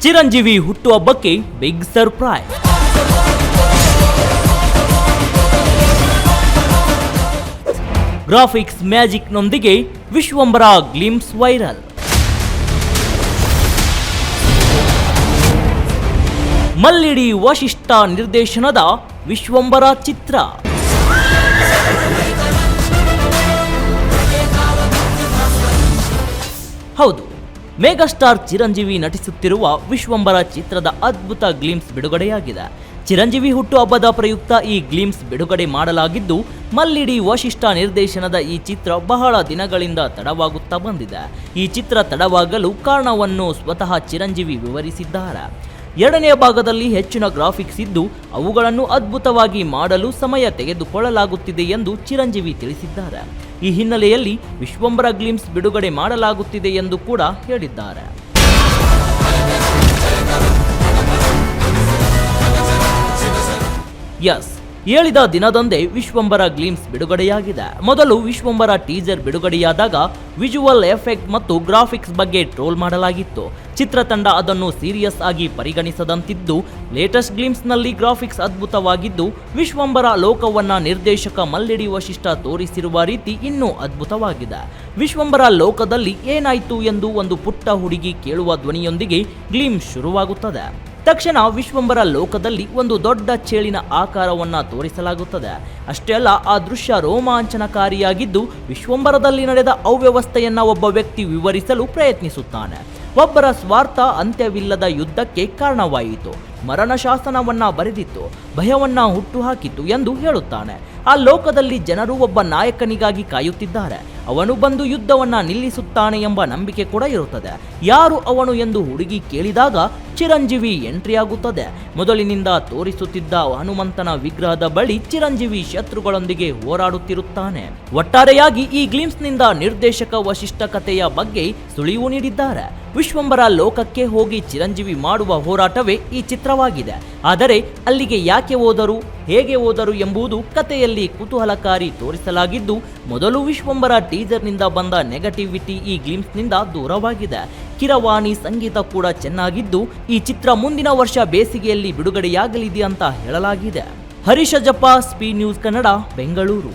ಚಿರಂಜೀವಿ ಹುಟ್ಟುಹಬ್ಬಕ್ಕೆ big surprise. Graphics ಮ್ಯಾಜಿಕ್ನೊಂದಿಗೆ Vishwambhara glimpse viral. Mallidi Vassishta ನಿರ್ದೇಶನದ ವಿಶ್ವಂಬರ ಚಿತ್ರ. ಹೌದು, ಮೆಗಾಸ್ಟಾರ್ ಚಿರಂಜೀವಿ ನಟಿಸುತ್ತಿರುವ ವಿಶ್ವಂಬರ ಚಿತ್ರದ ಅದ್ಭುತ ಗ್ಲಿಮ್ಸ್ ಬಿಡುಗಡೆಯಾಗಿದೆ. ಚಿರಂಜೀವಿ ಹುಟ್ಟುಹಬ್ಬದ ಪ್ರಯುಕ್ತ ಈ ಗ್ಲಿಮ್ಸ್ ಬಿಡುಗಡೆ ಮಾಡಲಾಗಿದ್ದು, ಮಲ್ಲಿಡಿ ವಶಿಷ್ಠ ನಿರ್ದೇಶನದ ಈ ಚಿತ್ರ ಬಹಳ ದಿನಗಳಿಂದ ತಡವಾಗುತ್ತಾ ಬಂದಿದೆ. ಈ ಚಿತ್ರ ತಡವಾಗಲು ಕಾರಣವನ್ನು ಸ್ವತಃ ಚಿರಂಜೀವಿ ವಿವರಿಸಿದ್ದಾರೆ. ಎರಡನೆಯ ಭಾಗದಲ್ಲಿ ಹೆಚ್ಚಿನ ಗ್ರಾಫಿಕ್ಸ್ ಇದ್ದು ಅವುಗಳನ್ನು ಅದ್ಭುತವಾಗಿ ಮಾಡಲು ಸಮಯ ತೆಗೆದುಕೊಳ್ಳಲಾಗುತ್ತಿದೆ ಎಂದು ಚಿರಂಜೀವಿ ತಿಳಿಸಿದ್ದಾರೆ. ಈ ಹಿನ್ನೆಲೆಯಲ್ಲಿ ವಿಶ್ವಂಬರ ಗ್ಲಿಮ್ಸ್ ಬಿಡುಗಡೆ ಮಾಡಲಾಗುತ್ತಿದೆ ಎಂದು ಕೂಡ ಹೇಳಿದ್ದಾರೆ. ಎಸ್, ಹೇಳಿದ ದಿನದಂದೇ ವಿಶ್ವಂಬರ ಗ್ಲಿಮ್ಸ್ ಬಿಡುಗಡೆಯಾಗಿದೆ. ಮೊದಲು ವಿಶ್ವಂಬರ ಟೀಸರ್ ಬಿಡುಗಡೆಯಾದಾಗ ವಿಜುವಲ್ ಎಫೆಕ್ಟ್ ಮತ್ತು ಗ್ರಾಫಿಕ್ಸ್ ಬಗ್ಗೆ ಟ್ರೋಲ್ ಮಾಡಲಾಗಿತ್ತು. ಚಿತ್ರತಂಡ ಅದನ್ನು ಸೀರಿಯಸ್ ಆಗಿ ಪರಿಗಣಿಸದಂತಿದ್ದು, ಲೇಟೆಸ್ಟ್ ಗ್ಲಿಮ್ಸ್ನಲ್ಲಿ ಗ್ರಾಫಿಕ್ಸ್ ಅದ್ಭುತವಾಗಿದ್ದು, ವಿಶ್ವಂಬರ ಲೋಕವನ್ನ ನಿರ್ದೇಶಕ ಮಲ್ಲಿಡಿ ವಶಿಷ್ಠ ತೋರಿಸಿರುವ ರೀತಿ ಇನ್ನೂ ಅದ್ಭುತವಾಗಿದೆ. ವಿಶ್ವಂಬರ ಲೋಕದಲ್ಲಿ ಏನಾಯ್ತು ಎಂದು ಒಂದು ಪುಟ್ಟ ಹುಡುಗಿ ಕೇಳುವ ಧ್ವನಿಯೊಂದಿಗೆ ಗ್ಲಿಮ್ಸ್ ಶುರುವಾಗುತ್ತದೆ. ತಕ್ಷಣ ವಿಶ್ವಂಬರ ಲೋಕದಲ್ಲಿ ಒಂದು ದೊಡ್ಡ ಚೇಳಿನ ಆಕಾರವನ್ನ ತೋರಿಸಲಾಗುತ್ತದೆ. ಅಷ್ಟೇ ಅಲ್ಲ, ಆ ದೃಶ್ಯ ರೋಮಾಂಚನಕಾರಿಯಾಗಿದ್ದು, ವಿಶ್ವಂಬರದಲ್ಲಿ ನಡೆದ ಅವ್ಯವಸ್ಥೆಯನ್ನ ಒಬ್ಬ ವ್ಯಕ್ತಿ ವಿವರಿಸಲು ಪ್ರಯತ್ನಿಸುತ್ತಾನೆ. ಒಬ್ಬರ ಸ್ವಾರ್ಥ ಅಂತ್ಯವಿಲ್ಲದ ಯುದ್ಧಕ್ಕೆ ಕಾರಣವಾಯಿತು, ಮರಣ ಶಾಸನವನ್ನ ಬರೆದಿತ್ತು, ಭಯವನ್ನ ಹುಟ್ಟುಹಾಕಿತು ಎಂದು ಹೇಳುತ್ತಾನೆ. ಆ ಲೋಕದಲ್ಲಿ ಜನರು ಒಬ್ಬ ನಾಯಕನಿಗಾಗಿ ಕಾಯುತ್ತಿದ್ದಾರೆ. ಅವನು ಬಂದು ಯುದ್ಧವನ್ನ ನಿಲ್ಲಿಸುತ್ತಾನೆ ಎಂಬ ನಂಬಿಕೆ ಕೂಡ ಇರುತ್ತದೆ. ಯಾರು ಅವನು ಎಂದು ಹುಡುಗಿ ಕೇಳಿದಾಗ ಚಿರಂಜೀವಿ ಎಂಟ್ರಿ ಆಗುತ್ತದೆ. ಮೊದಲಿನಿಂದ ತೋರಿಸುತ್ತಿದ್ದ ಹನುಮಂತನ ವಿಗ್ರಹದ ಬಳಿ ಚಿರಂಜೀವಿ ಶತ್ರುಗಳೊಂದಿಗೆ ಹೋರಾಡುತ್ತಿರುತ್ತಾನೆ. ಒಟ್ಟಾರೆಯಾಗಿ ಈ ಗ್ಲಿಮ್ಸ್ನಿಂದ ನಿರ್ದೇಶಕ ವಶಿಷ್ಠ ಕಥೆಯ ಬಗ್ಗೆ ಸುಳಿವು ನೀಡಿದ್ದಾರೆ. ವಿಶ್ವಂಬರ ಲೋಕಕ್ಕೆ ಹೋಗಿ ಚಿರಂಜೀವಿ ಮಾಡುವ ಹೋರಾಟವೇ ಈ ಚಿತ್ರವಾಗಿದೆ. ಆದರೆ ಅಲ್ಲಿಗೆ ಯಾಕೆ ಹೋದರು, ಹೇಗೆ ಹೋದರು ಎಂಬುದು ಕಥೆಯಲ್ಲಿ ಕುತೂಹಲಕಾರಿ ತೋರಿಸಲಾಗಿದ್ದು, ಮೊದಲು ವಿಶ್ವಂಬರ ಟೀಸರ್ನಿಂದ ಬಂದ ನೆಗೆಟಿವಿಟಿ ಈ ಗ್ಲಿಮ್ಸ್ನಿಂದ ದೂರವಾಗಿದೆ. ಕಿರವಾಣಿ ಸಂಗೀತ ಕೂಡ ಚೆನ್ನಾಗಿದ್ದು, ಈ ಚಿತ್ರ ಮುಂದಿನ ವರ್ಷ ಬೇಸಿಗೆಯಲ್ಲಿ ಬಿಡುಗಡೆಯಾಗಲಿದೆ ಅಂತ ಹೇಳಲಾಗಿದೆ. Harisha Jappa, speed news Kannada, Bengaluru.